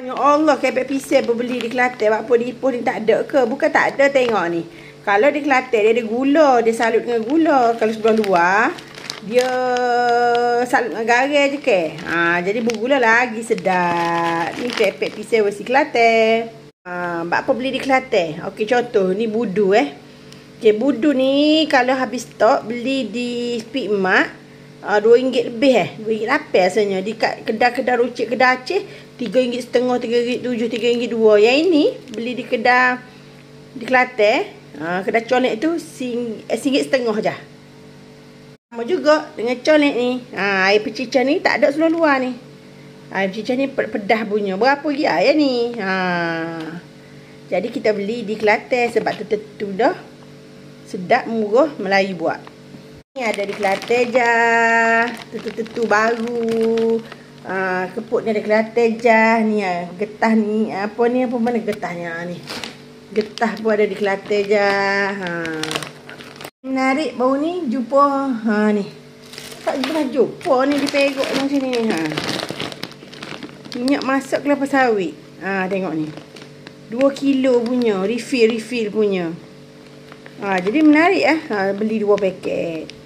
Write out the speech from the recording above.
Ya Allah, kepek pisang berbeli di Kelantan. Apa di Ipoh ni tak ada ke? Bukan tak ada, tengok ni. Kalau di Kelantan dia ada gula, dia salut dengan gula. Kalau sebelah luar, dia salut dengan garam je ke. Jadi bergula lagi sedap. Ni kepek pisang versi Kelantan. Apa beli di Kelantan? Okey, contoh ni budu Okey, budu ni kalau habis stok beli di Speed Mart RM2 lebih RM2.8 rasanya. Di kedai-kedai runcit kedai Aceh RM3.5, RM3.7, RM3.2. Yang ini beli di kedai di Kelantan, kedai colek tu RM1.5 je. Sama juga dengan colek ni. Air pecicah ni tak ada seluar luar ni. Air pecicah ni pedah punya. Berapa ya ni? Jadi kita beli di Kelantan sebab tertentu dah. Sedap, murah, Melayu buat. Ni ada di Kelantan je. Tentu baru. Keput ni ada Kelantan je. Ni getah ni. Apa mana getahnya ni? Getah pun ada di Kelantan je. Menarik bau ni. Jumpa. Ni. Tak pernah jumpa ni di Perak macam ni. Minyak masak kelapa sawit. Tengok ni. 2 kilo punya. Refill punya. Jadi menarik beli 2 paket.